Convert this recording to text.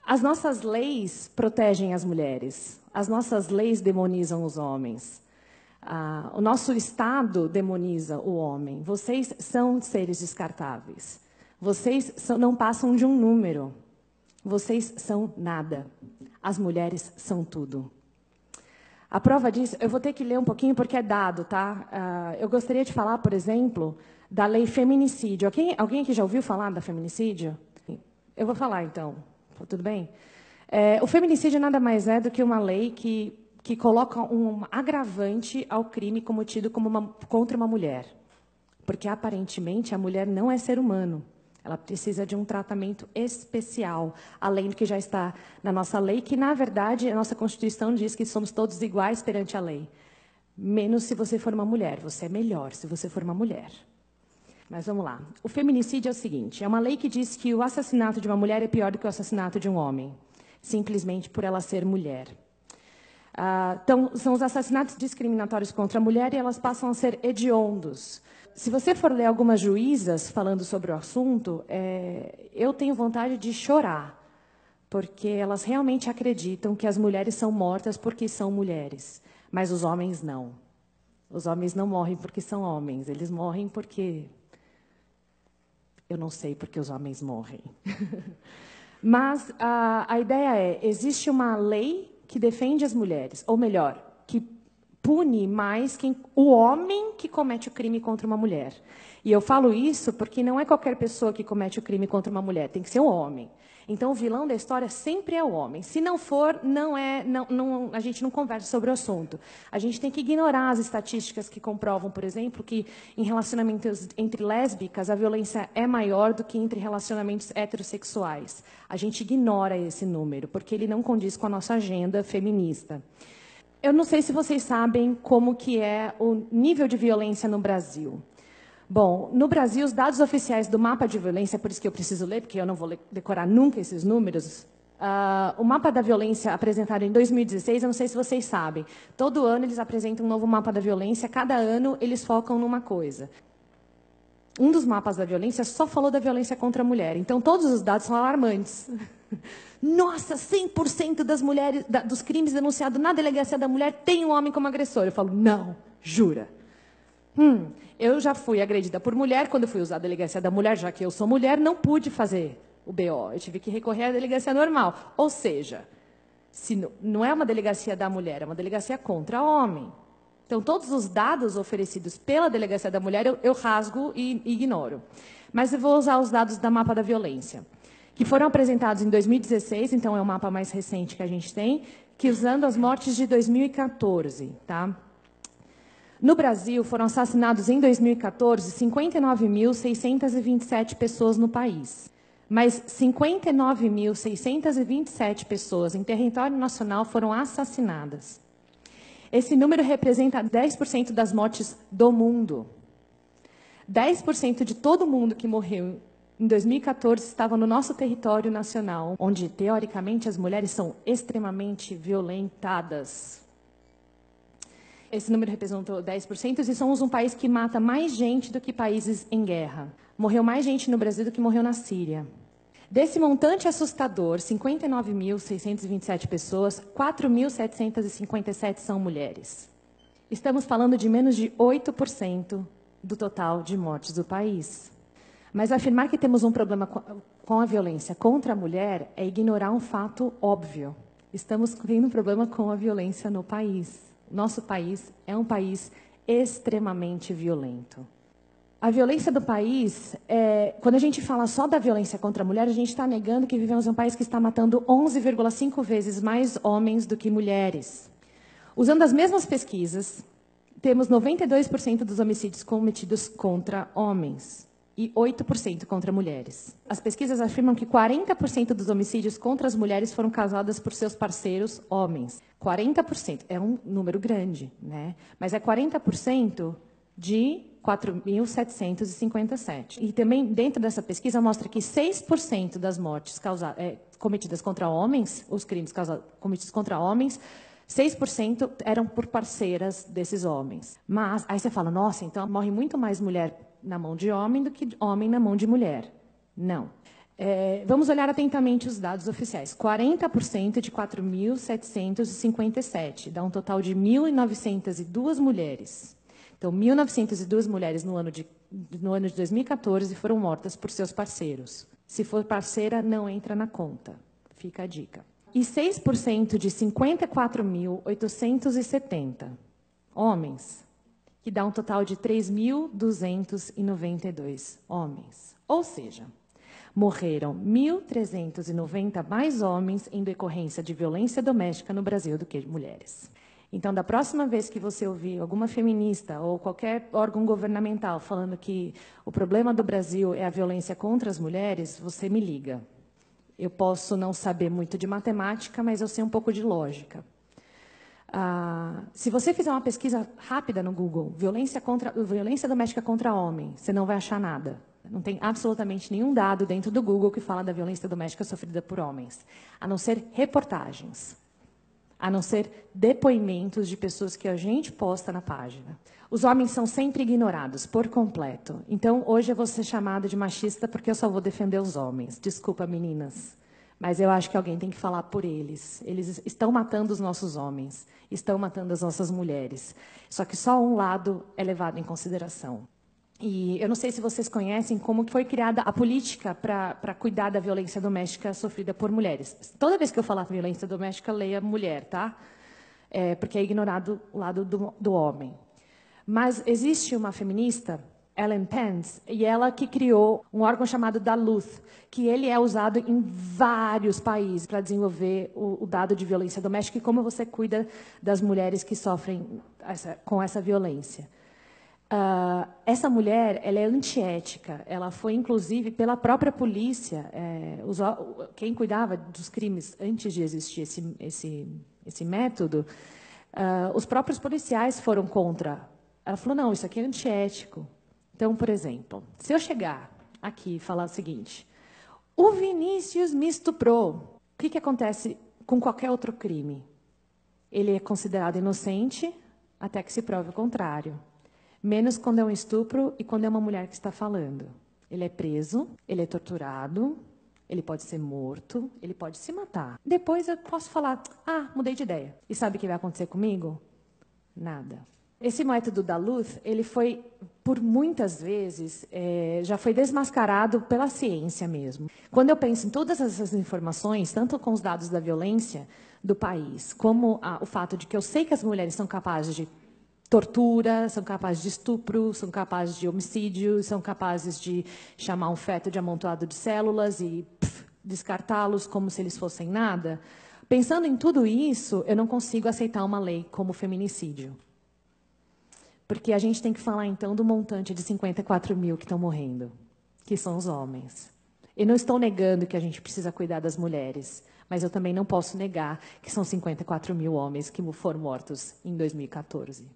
As nossas leis protegem as mulheres, as nossas leis demonizam os homens. O nosso Estado demoniza o homem. Vocês são seres descartáveis. Vocês não passam de um número. Vocês são nada. As mulheres são tudo. A prova disso, eu vou ter que ler um pouquinho porque é dado, tá? Eu gostaria de falar, por exemplo, da lei feminicídio. Alguém aqui já ouviu falar da feminicídio? Eu vou falar, então. Tudo bem? O feminicídio nada mais é do que uma lei que coloca um agravante ao crime cometido contra uma mulher. Porque, aparentemente, a mulher não é ser humano. Ela precisa de um tratamento especial, além do que já está na nossa lei, que, na verdade, a nossa Constituição diz que somos todos iguais perante a lei. Menos se você for uma mulher. Você é melhor se você for uma mulher. Mas vamos lá. O feminicídio é o seguinte, é uma lei que diz que o assassinato de uma mulher é pior do que o assassinato de um homem, simplesmente por ela ser mulher. Então, são os assassinatos discriminatórios contra a mulher e elas passam a ser hediondos. Se você for ler algumas juízas falando sobre o assunto, eu tenho vontade de chorar, porque elas realmente acreditam que as mulheres são mortas porque são mulheres, mas os homens não. Os homens não morrem porque são homens, eles morrem porque... Eu não sei porque os homens morrem. Mas a ideia existe uma lei que defende as mulheres, ou melhor, que pune mais o homem que comete o crime contra uma mulher. E eu falo isso porque não é qualquer pessoa que comete o crime contra uma mulher, tem que ser um homem. Então, o vilão da história sempre é o homem. Se não for, a gente não conversa sobre o assunto. A gente tem que ignorar as estatísticas que comprovam, por exemplo, que em relacionamentos entre lésbicas a violência é maior do que entre relacionamentos heterossexuais. A gente ignora esse número, porque ele não condiz com a nossa agenda feminista. Eu não sei se vocês sabem como que é o nível de violência no Brasil. Bom, no Brasil, os dados oficiais do mapa de violência, por isso que eu preciso ler, porque eu não vou decorar nunca esses números, o mapa da violência apresentado em 2016, eu não sei se vocês sabem, todo ano eles apresentam um novo mapa da violência, cada ano eles focam numa coisa. Um dos mapas da violência só falou da violência contra a mulher, então todos os dados são alarmantes. Nossa, 100% das mulheres, dos crimes denunciados na delegacia da mulher tem um homem como agressor. Eu falo, não, jura? Eu já fui agredida por mulher, quando eu fui usar a delegacia da mulher, já que eu sou mulher, não pude fazer o BO. Eu tive que recorrer à delegacia normal. Ou seja, não é uma delegacia da mulher, é uma delegacia contra homem. Então, todos os dados oferecidos pela delegacia da mulher, eu rasgo e ignoro. Mas eu vou usar os dados da mapa da violência, que foram apresentados em 2016, então é o mapa mais recente que a gente tem, que usando as mortes de 2014, tá? No Brasil, foram assassinados em 2014 59.627 pessoas no país. Mas 59.627 pessoas em território nacional foram assassinadas. Esse número representa 10% das mortes do mundo. 10% de todo mundo que morreu em 2014 estava no nosso território nacional, onde, teoricamente, as mulheres são extremamente violentadas. Esse número representou 10% e somos um país que mata mais gente do que países em guerra. Morreu mais gente no Brasil do que morreu na Síria. Desse montante assustador, 59.627 pessoas, 4.757 são mulheres. Estamos falando de menos de 8% do total de mortes do país. Mas afirmar que temos um problema com a violência contra a mulher é ignorar um fato óbvio. Estamos tendo um problema com a violência no país. Nosso país é um país extremamente violento. A violência do país, quando a gente fala só da violência contra a mulher, a gente está negando que vivemos em um país que está matando 11,5 vezes mais homens do que mulheres. Usando as mesmas pesquisas, temos 92% dos homicídios cometidos contra homens e 8% contra mulheres. As pesquisas afirmam que 40% dos homicídios contra as mulheres foram causados por seus parceiros homens. 40%, é um número grande, né? Mas é 40% de 4.757. E também, dentro dessa pesquisa, mostra que 6% das mortes cometidas contra homens, os crimes cometidos contra homens, 6% eram por parceiras desses homens. Mas, aí você fala, nossa, então morre muito mais mulher na mão de homem do que homem na mão de mulher. Não. Vamos olhar atentamente os dados oficiais. 40% de 4.757, dá um total de 1.902 mulheres. Então, 1.902 mulheres no ano de 2014 foram mortas por seus parceiros. Se for parceira, não entra na conta. Fica a dica. E 6% de 54.870 homens, que dá um total de 3.292 homens. Ou seja, morreram 1.390 mais homens em decorrência de violência doméstica no Brasil do que mulheres. Então, da próxima vez que você ouvir alguma feminista ou qualquer órgão governamental falando que o problema do Brasil é a violência contra as mulheres, você me liga. Eu posso não saber muito de matemática, mas eu sei um pouco de lógica. Se você fizer uma pesquisa rápida no Google, violência doméstica contra homem, você não vai achar nada. Não tem absolutamente nenhum dado dentro do Google que fala da violência doméstica sofrida por homens, a não ser reportagens, a não ser depoimentos de pessoas que a gente posta na página. Os homens são sempre ignorados, por completo. Então, hoje eu vou ser chamada de machista porque eu só vou defender os homens. Desculpa, meninas, mas eu acho que alguém tem que falar por eles. Eles estão matando os nossos homens, estão matando as nossas mulheres. Só que só um lado é levado em consideração. E eu não sei se vocês conhecem como foi criada a política para cuidar da violência doméstica sofrida por mulheres. Toda vez que eu falar violência doméstica, leia mulher, tá? Porque é ignorado o lado do homem. Mas existe uma feminista, Ellen Pence, e ela que criou um órgão chamado Duluth, que ele é usado em vários países para desenvolver o dado de violência doméstica e como você cuida das mulheres que sofrem com essa violência. Essa mulher, ela é antiética. Ela foi, inclusive, pela própria polícia. Quem cuidava dos crimes antes de existir esse método, os próprios policiais foram contra. Ela falou, não, isso aqui é antiético. Então, por exemplo, se eu chegar aqui e falar o seguinte, o Vinícius me estuprou, o que acontece com qualquer outro crime? Ele é considerado inocente até que se prove o contrário. Menos quando é um estupro e quando é uma mulher que está falando. Ele é preso, ele é torturado, ele pode ser morto, ele pode se matar. Depois eu posso falar, mudei de ideia. E sabe o que vai acontecer comigo? Nada. Esse método Duluth, ele foi, por muitas vezes, já foi desmascarado pela ciência mesmo. Quando eu penso em todas essas informações, tanto com os dados da violência do país, como o fato de que eu sei que as mulheres são capazes de tortura, são capazes de estupro, são capazes de homicídio, são capazes de chamar um feto de amontoado de células e descartá-los como se eles fossem nada. Pensando em tudo isso, eu não consigo aceitar uma lei como feminicídio. Porque a gente tem que falar, então, do montante de 54 mil que estão morrendo, que são os homens. Eu não estou negando que a gente precisa cuidar das mulheres, mas eu também não posso negar que são 54 mil homens que foram mortos em 2014.